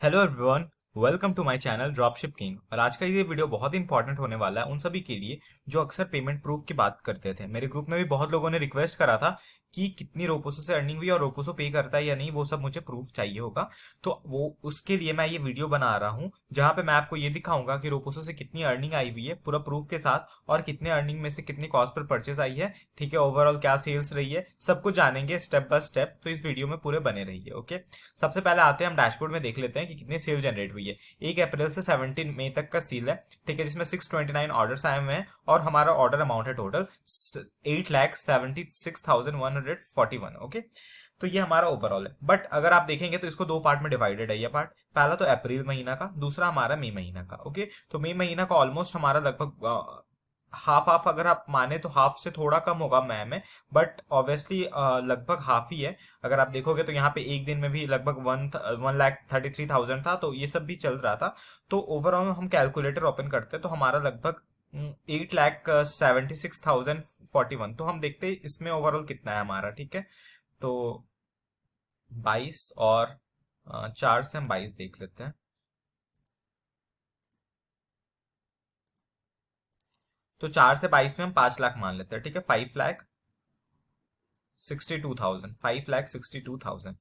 Hello everyone, welcome to my channel dropship king. और आज का ये वीडियो बहुत इंपॉर्टेंट होने वाला है उन सभी के लिए जो अक्सर पेमेंट प्रूफ की बात करते थे। मेरे ग्रुप में भी बहुत लोगों ने रिक्वेस्ट करा था कि कितनी रोपोसो से अर्निंग हुई और रोपोसो पे करता है या नहीं, वो सब मुझे प्रूफ चाहिए होगा। तो वो उसके लिए मैं ये वीडियो बना रहा हूँ जहाँ पे मैं आपको ये दिखाऊंगा कि रोपोसो से कितनी अर्निंग आई हुई है पूरा प्रूफ के साथ, और कितने अर्निंग में से कितनी कॉस्ट पर परचेज आई है। ठीक है, ओवरऑल क्या सेल्स रही है, सब कुछ जानेंगे स्टेप बाय स्टेप। तो इस वीडियो में पूरे बने रहिए। ओके, सबसे पहले आते हैं हम डैशबोर्ड में, देख लेते हैं कि कितनी सेल जनरेट हुई है। 1 अप्रैल से 17 मई तक का सील है। ठीक है, जिसमें 629 ऑर्डर्स आए हुए हैं और हमारा ऑर्डर अमाउंट है टोटल 8,76,141। ओके, तो ये हमारा ओवरऑल है। बट अगर आप देखेंगे तो इसको दो पार्ट में डिवाइडेड है। ये पार्ट पहला तो अप्रैल महीना का, दूसरा हमारा मई महीना का। ओके, तो मई महीना का ऑलमोस्ट हमारा लगभग हाफ हाफ, अगर आप माने तो हाफ से थोड़ा कम होगा मई में, बट ऑब्वियसली लगभग हाफ ही है। अगर आप देखोगे तो यहाँ पे एक दिन में भी लगभग 1,33,000 था, तो ये सब भी चल रहा था। तो ओवरऑल हम कैलकुलेटर ओपन करते हैं तो हमारा लगभग 8,76,041। तो हम देखते हैं इसमें ओवरऑल कितना है हमारा। ठीक है, तो 22 और 4 से हम 22 देख लेते हैं। तो 4 से 22 में हम 5 लाख मान लेते हैं। ठीक है, 5,62,000, 5,62,000।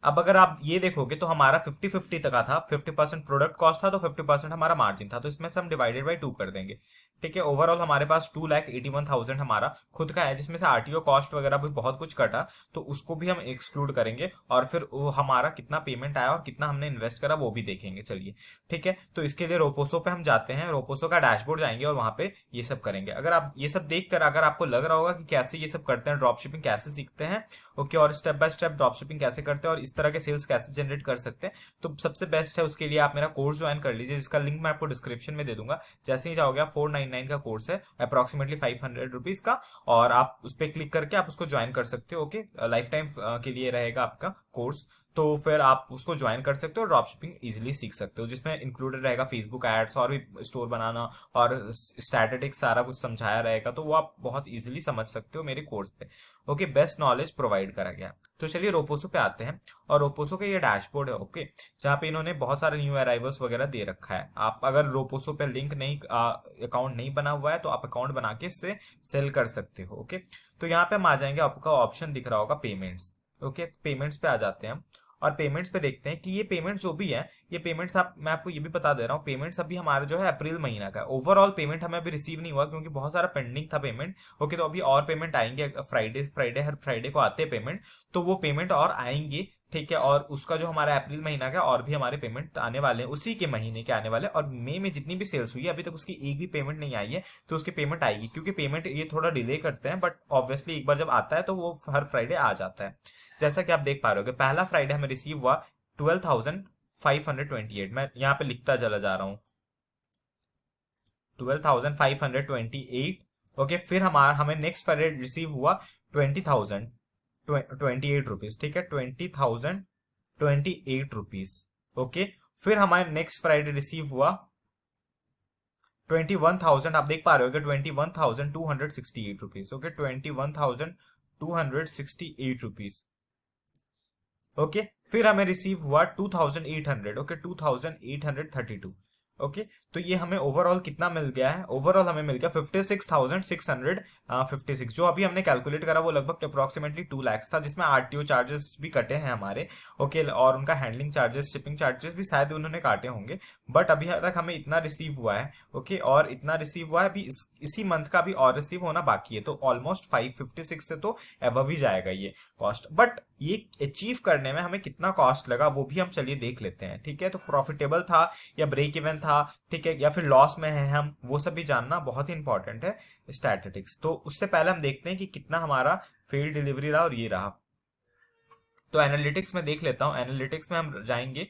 अब अगर आप ये देखोगे तो हमारा 50-50 तक का था। 50% प्रोडक्ट कॉस्ट था तो 50% हमारा मार्जिन था, तो इसमें से हम डिवाइडेड बाई 2 कर देंगे। ठीक है, ओवरऑल हमारे पास 2,81,000 हमारा खुद का है, जिसमें से आरटीओ कॉस्ट वगैरह भी बहुत कुछ कटा, तो उसको भी हम एक्सक्लूड करेंगे और फिर वो हमारा कितना पेमेंट आया और कितना हमने इन्वेस्ट करा वो भी देखेंगे। चलिए, ठीक है, तो इसके लिए रोपोसो पे हम जाते हैं, रोपोसो का डैशबोर्ड जाएंगे और वहां पे ये सब करेंगे। अगर आप ये सब देख कर अगर आपको लग रहा होगा कि कैसे ये सब करते हैं, ड्रॉप शिपिंग कैसे सीखते हैं, ओके, और step by step drop shipping कैसे करते हैं और इस तरह के सेल्स कैसे जनरेट कर सकते हैं, तो सबसे बेस्ट है उसके लिए आप मेरा कोर्स ज्वाइन कर लीजिए, जिसका लिंक मैं आपको डिस्क्रिप्शन में दे दूंगा। जैसे ही जाओगे, आप 499 का कोर्स है, अप्रोक्सीमेटली 500 रुपीज का, और आप उस पर क्लिक करके आप उसको ज्वाइन कर सकते हो। ओके, लाइफ टाइम के लिए रहेगा आपका कोर्स, तो फिर आप उसको ज्वाइन कर सकते हो, ड्रॉप शिपिंग इजिली सीख सकते हो, जिसमें इंक्लूडेड रहेगा फेसबुक एड्स और भी स्टोर बनाना और स्टैटिस्टिक्स, सारा कुछ समझाया रहेगा, तो वो आप बहुत इजीली समझ सकते हो मेरे कोर्स पे। ओके, बेस्ट नॉलेज प्रोवाइड करा गया। तो चलिए रोपोसो पे आते हैं, और रोपोसो का ये डैशबोर्ड है। ओके, जहाँ पे इन्होंने बहुत सारे न्यू अराइवल्स वगैरह दे रखा है। आप अगर रोपोसो पे लिंक नहीं, अकाउंट नहीं बना हुआ है, तो आप अकाउंट बना के इससे सेल कर सकते हो। ओके, तो यहाँ पे हम आ जाएंगे, आपका ऑप्शन दिख रहा होगा पेमेंट्स। ओके, पेमेंट्स पे आ जाते हैं हम, और पेमेंट्स पे देखते हैं कि ये पेमेंट जो भी है, ये पेमेंट्स आप, मैं आपको ये भी बता दे रहा हूँ, पेमेंट्स अभी हमारा जो है अप्रैल महीना का ओवरऑल पेमेंट हमें अभी रिसीव नहीं हुआ, क्योंकि बहुत सारा पेंडिंग था पेमेंट। ओके, तो अभी और पेमेंट आएंगे, फ्राइडे फ्राइडे हर फ्राइडे को आते हैं पेमेंट, तो वो पेमेंट और आएंगे। ठीक है, और उसका जो हमारा अप्रैल महीना का और भी हमारे पेमेंट आने वाले हैं, उसी के महीने के आने वाले। और मई में जितनी भी सेल्स हुई है अभी तक उसकी एक भी पेमेंट नहीं आई है, तो उसकी पेमेंट आएगी, क्योंकि पेमेंट ये थोड़ा डिले करते हैं, बट ऑब्वियसली एक बार जब आता है तो वो हर फ्राइडे आ जाता है। जैसा कि आप देख पा रहे हो, पहला फ्राइडे हमें रिसीव हुआ 12,528। मैं यहाँ पे लिखता चला जा रहा हूँ, 12,528। ओके, फिर हमारा हमें नेक्स्ट फ्राइडे रिसीव हुआ 20,000 28 रुपीज। ठीक है, 20,028 रुपीज। ओके, फिर हमारे नेक्स्ट फ्राइडे रिसीव हुआ 21,000। आप देख पा रहे हो, 21,268 रुपीज। Okay, 21,268 rupees. ओके, फिर हमें रिसीव हुआ 2,800। ओके, 2,832। ओके, तो ये हमें ओवरऑल कितना मिल गया है, ओवरऑल हमें मिल गया 56,656, जो अभी हमने कैलकुलेट करा वो लगभग अप्रोक्सीमेटली 2 लाख था, जिसमें आरटीओ चार्जेस भी कटे हैं हमारे। ओके, और उनका हैंडलिंग चार्जेस, शिपिंग चार्जेस भी शायद उन्होंने काटे होंगे, बट अभी तक हमें इतना रिसीव हुआ है। ओके, और इतना रिसीव हुआ है, अभी इसी मंथ का भी और रिसीव होना बाकी है, तो ऑलमोस्ट 556 से तो एबव ही जाएगा ये कॉस्ट। बट ये अचीव करने में हमें कितना कॉस्ट लगा वो भी हम चलिए देख लेते हैं। ठीक है, तो प्रॉफिटेबल था या ब्रेक इवन था, ठीक है, या फिर लॉस में है हम, वो सब भी जानना बहुत ही इंपॉर्टेंट है स्टैटिस्टिक्स। तो उससे पहले हम देखते हैं कि कितना हमारा फेल डिलीवरी रहा और ये रहा। तो एनालिटिक्स में देख लेता हूं, एनालिटिक्स में हम जाएंगे,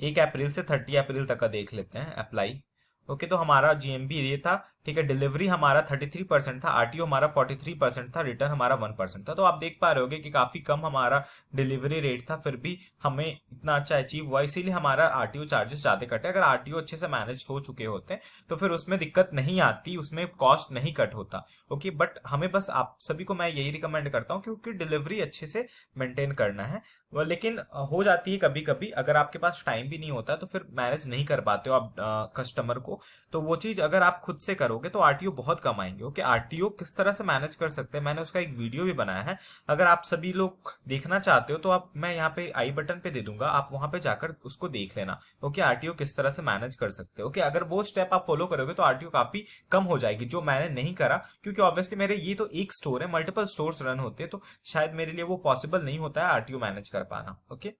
1 अप्रैल से 30 अप्रैल तक का देख लेते हैं, अप्लाई। ओके, तो हमारा जीएमबी ये था ठीक है, डिलीवरी हमारा 33% था, आरटीओ हमारा 43% था, रिटर्न हमारा 1% था। तो आप देख पा रहे होगे कि काफी कम हमारा डिलीवरी रेट था, फिर भी हमें इतना अच्छा अचीव हुआ, इसीलिए हमारा आरटीओ चार्जेस ज्यादा कटे। अगर आरटीओ अच्छे से मैनेज हो चुके होते तो फिर उसमें दिक्कत नहीं आती, उसमें कॉस्ट नहीं कट होता। ओके, बट हमें बस आप सभी को मैं यही रिकमेंड करता हूँ क्योंकि डिलीवरी अच्छे से मेंटेन करना है। लेकिन हो जाती है कभी कभी, अगर आपके पास टाइम भी नहीं होता तो फिर मैनेज नहीं कर पाते हो आप कस्टमर को। तो वो चीज अगर आप खुद से करोगे तो आरटीओ बहुत कम आएंगे। ओके, आरटीओ किस तरह से मैनेज कर सकते हैं, मैंने उसका एक वीडियो भी बनाया है, अगर आप सभी लोग देखना चाहते हो तो आप, मैं यहाँ पे आई बटन पे दे दूंगा, आप वहां पे जाकर उसको देख लेना। ओके, आरटीओ किस तरह से मैनेज कर सकते हो। ओके, अगर वो स्टेप आप फॉलो करोगे तो आरटीओ काफी कम हो जाएगी, जो मैंने नहीं करा, क्योंकि ऑब्वियसली मेरे ये तो एक स्टोर है, मल्टीपल स्टोर्स रन होते हैं, तो शायद मेरे लिए वो पॉसिबल नहीं होता है आरटीओ मैनेज कर पाना। ओके,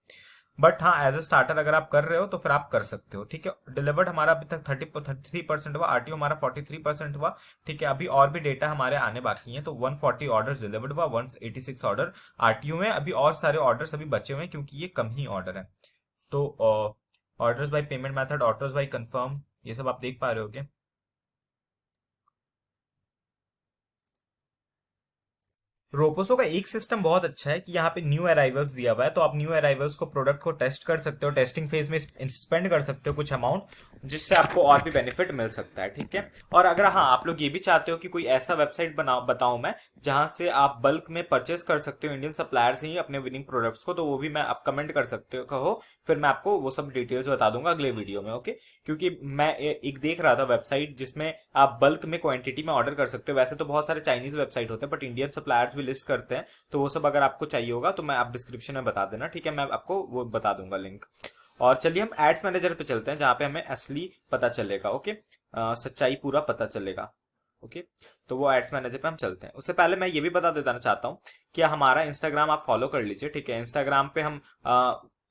बट हाँ, एज ए स्टार्टर अगर आप कर रहे हो तो फिर आप कर सकते हो। ठीक है, डिलीवर्ड हमारा अभी तक 33% हुआ, आरटीओ हमारा 43% हुआ। ठीक है, अभी और भी डेटा हमारे आने बाकी हैं। तो 140 ऑर्डर डिलीवर्ड हुआ, 186 ऑर्डर आरटीओ में, अभी और सारे ऑर्डर्स अभी बचे हुए हैं क्योंकि ये कम ही ऑर्डर है। तो orders by payment method, orders by confirm, ये सब आप देख पा रहे होगे। रोपोसो का एक सिस्टम बहुत अच्छा है कि यहाँ पे न्यू अराइवल्स दिया हुआ है, तो आप न्यू अराइवल्स को, प्रोडक्ट को टेस्ट कर सकते हो, टेस्टिंग फेज में स्पेंड कर सकते हो कुछ अमाउंट, जिससे आपको और भी बेनिफिट मिल सकता है। ठीक है, और अगर हाँ आप लोग ये भी चाहते हो कि कोई ऐसा वेबसाइट बनाओ, बताऊं मैं, जहां से आप बल्क में परचेस कर सकते हो इंडियन सप्लायर से ही अपने विनिंग प्रोडक्ट्स को, तो वो भी मैं आप कमेंट कर सकते हो, कहो, फिर मैं आपको वो सब डिटेल्स बता दूंगा अगले वीडियो में। ओके, क्योंकि मैं एक देख रहा था वेबसाइट जिसमें आप बल्क में क्वांटिटी में ऑर्डर कर सकते हो। वैसे तो बहुत सारे चाइनीज वेबसाइट होते हैं बट इंडियन सप्लायर्स भी लिस्ट करते हैं, तो वो सब अगर आपको चाहिए होगा तो मैं आप डिस्क्रिप्शन में बता देना। ठीक है, मैं आपको वो बता दूंगा लिंक। और चलिए हम एड्स मैनेजर पे चलते हैं, जहां पे हमें असली पता चलेगा। ओके, सच्चाई पूरा पता चलेगा। ओके, तो वो एड्स मैनेजर पे हम चलते हैं। उससे पहले मैं ये भी बता देना चाहता हूँ कि हमारा इंस्टाग्राम आप फॉलो कर लीजिए। ठीक है, इंस्टाग्राम पे हम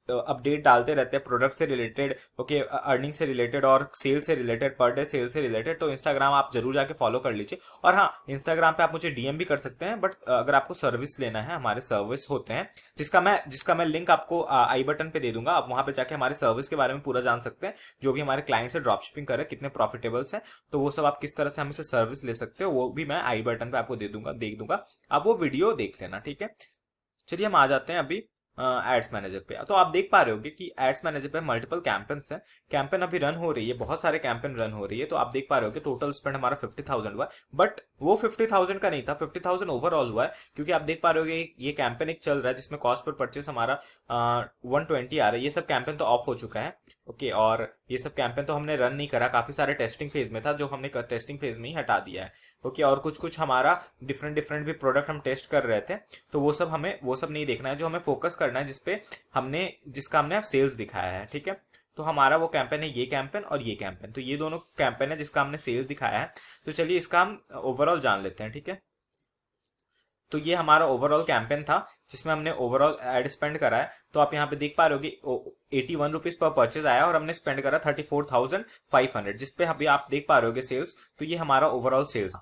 अपडेट डालते रहते हैं प्रोडक्ट से रिलेटेड, ओके, अर्निंग से रिलेटेड और सेल से रिलेटेड, पर डे सेल से रिलेटेड। तो इंस्टाग्राम आप जरूर जाके फॉलो कर लीजिए। और हाँ, इंस्टाग्राम पे आप मुझे डीएम भी कर सकते हैं, बट अगर आपको सर्विस लेना है, हमारे सर्विस होते हैं जिसका मैं लिंक आपको आई बटन पे दे दूंगा, आप वहां पे जाके हमारे सर्विस के बारे में पूरा जान सकते हैं, जो भी हमारे क्लाइंट से ड्रॉप शिपिंग कर रहे हैं, कितने प्रॉफिटेबल्स हैं, तो वो सब आप किस तरह से हमसे सर्विस ले सकते हो, वो भी मैं आई बटन पे आपको देख दूंगा, आप वो वीडियो देख लेना। ठीक है, चलिए हम आ जाते हैं अभी एड्स मैनेजर पे। तो आप देख पा रहे होगे कि एड्स मैनेजर पे मल्टीपल कैंपेन्स हैं, कैंपेन अभी रन हो रही है, बहुत सारे कैंपेन रन हो रही है। तो आप देख पा रहे होगे टोटल स्पेंड हमारा 50,000 हुआ है, बट वो 50,000 का नहीं था, 50,000 ओवरऑल हुआ है, क्योंकि आप देख पा रहे होगे ये कैंपेन एक चल रहा है जिसमें कॉस्ट पर परचेस हमारा 120 आ रहा है। ये सब कैंपेन तो ऑफ हो चुका है। ओके, और ये सब कैंपेन तो हमने रन नहीं करा, काफी सारे टेस्टिंग फेज में था, जो हमने टेस्टिंग फेज में ही हटा दिया है। ओके, और कुछ कुछ हमारा डिफरेंट डिफरेंट भी प्रोडक्ट हम टेस्ट कर रहे थे, तो वो सब नहीं देखना है, जो हमें फोकस करना है जिसका हमने सेल्स दिखाया है। ठीक है, तो हमारा वो कैंपेन है, ये कैंपेन और ये कैंपेन, तो ये दोनों कैंपेन है जिसका हमने सेल्स दिखाया है। तो चलिए इसका हम ओवरऑल जान लेते हैं। ठीक है, तो ये हमारा ओवरऑल कैंपेन था जिसमें हमने ओवरऑल एड स्पेंड करा है। तो आप यहाँ पे देख पा रहे हो कि 81 रुपीज पर परचेज आया और हमने स्पेंड करा 34,500, जिसपे अभी आप देख पा रहे हो सेल्स। तो ये हमारा ओवरऑल सेल्स,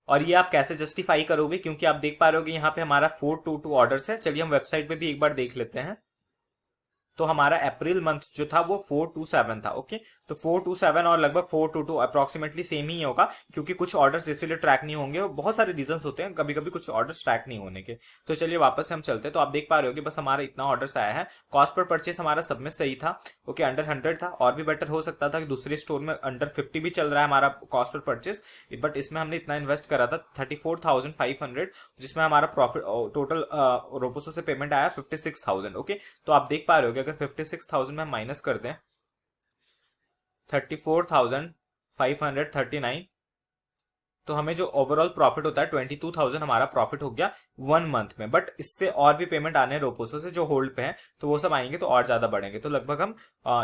और ये आप कैसे जस्टिफाई करोगे, क्योंकि आप देख पा रहे हो यहाँ पे हमारा 422 ऑर्डर्स है। चलिए हम वेबसाइट पे भी एक बार देख लेते हैं। तो हमारा अप्रैल मंथ जो था वो 427 था। ओके, तो 427 और लगभग 422 अप्रोक्सीमेटली सेम ही होगा, क्योंकि कुछ ऑर्डर्स इसीलिए ट्रैक नहीं होंगे, बहुत सारे रीजंस होते हैं, कभी कभी कुछ ऑर्डर्स ट्रैक नहीं होने के। तो चलिए वापस से हम चलते हैं। तो आप देख पा रहे हो कि बस हमारा इतना ऑर्डर्स आया है। कॉस्ट पर परचेस हमारा सब में सही था। ओके, अंडर 100 था, और भी बेटर हो सकता था कि दूसरे स्टोर में अंडर 50 भी चल रहा है हमारा कॉस्ट पर परचेस, बट इसमें हमने इतना इन्वेस्ट करा था 34,500, जिसमें हमारा प्रॉफिट टोटल रोपोसो से पेमेंट आया 56,000। ओके, तो आप देख पा रहे हो कि अगर 56,000 में माइनस कर दें 34,539, तो हमें जो ओवरऑल प्रॉफिट होता है 22,000 हमारा प्रॉफिट हो गया 1 मंथ में। बट इससे और भी पेमेंट आने हैं रोपोसो से जो होल्ड पे हैं, तो वो सब आएंगे तो और ज्यादा बढ़ेंगे। तो लगभग हम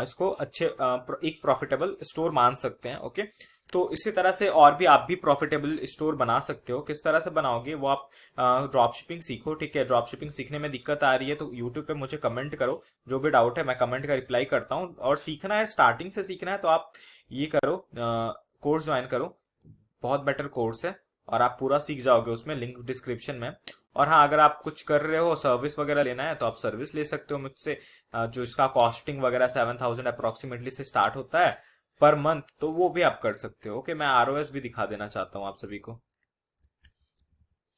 इसको अच्छे एक प्रॉफिटेबल स्टोर मान सकते हैं। ओके, तो इसी तरह से और भी आप भी प्रॉफिटेबल स्टोर बना सकते हो। किस तरह से बनाओगे वो आप ड्रॉप शिपिंग सीखो। ठीक है, ड्रॉप शिपिंग सीखने में दिक्कत आ रही है तो यूट्यूब पे मुझे कमेंट करो, जो भी डाउट है मैं कमेंट का रिप्लाई करता हूँ। और सीखना है, स्टार्टिंग से सीखना है, तो आप ये करो, कोर्स ज्वाइन करो, बहुत बेटर कोर्स है और आप पूरा सीख जाओगे उसमें, लिंक डिस्क्रिप्शन में। और हाँ, अगर आप कुछ कर रहे हो, सर्विस वगैरह लेना है, तो आप सर्विस ले सकते हो मुझसे, जो इसका कॉस्टिंग वगैरह 7,000 अप्रोक्सीमेटली से स्टार्ट होता है। पर मंथ, तो वो भी आप कर सकते हो। ओके, मैं आरओएस भी दिखा देना चाहता हूँ आप सभी को।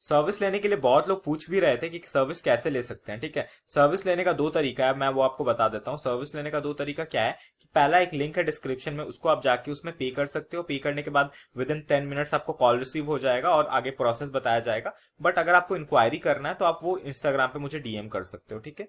सर्विस लेने के लिए बहुत लोग पूछ भी रहे थे कि सर्विस कैसे ले सकते हैं। ठीक है, सर्विस लेने का दो तरीका है, मैं वो आपको बता देता हूँ। सर्विस लेने का दो तरीका क्या है कि पहला एक लिंक है डिस्क्रिप्शन में, उसको आप जाके उसमें पे कर सकते हो। पे करने के बाद विद इन 10 मिनट्स आपको कॉल रिसीव हो जाएगा और आगे प्रोसेस बताया जाएगा। बट अगर आपको इंक्वायरी करना है तो आप वो इंस्टाग्राम पे मुझे डीएम कर सकते हो। ठीक है,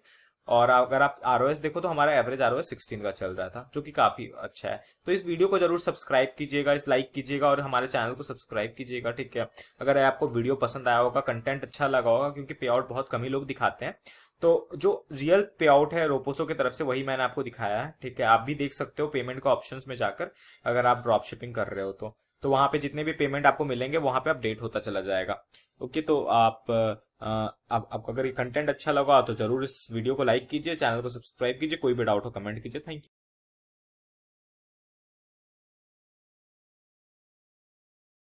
और अगर आप आरओएस देखो तो हमारा एवरेज आरओएस 16 का चल रहा था, जो कि काफी अच्छा है। तो इस वीडियो को जरूर सब्सक्राइब कीजिएगा, इस लाइक कीजिएगा और हमारे चैनल को सब्सक्राइब कीजिएगा। ठीक है, अगर आपको वीडियो पसंद आया होगा, कंटेंट अच्छा लगा होगा, क्योंकि पे आउट बहुत कम ही लोग दिखाते हैं, तो जो रियल पे आउट है रोपोसो की तरफ से वही मैंने आपको दिखाया है। ठीक है, आप भी देख सकते हो पेमेंट का ऑप्शंस में जाकर, अगर आप ड्रॉप शिपिंग कर रहे हो तो वहां पे जितने भी पेमेंट आपको मिलेंगे वहां पे अपडेट होता चला जाएगा। ओके, तो आप अगर ये कंटेंट अच्छा लगा तो जरूर इस वीडियो को लाइक कीजिए, चैनल को सब्सक्राइब कीजिए, कोई भी डाउट हो कमेंट कीजिए। Thank you.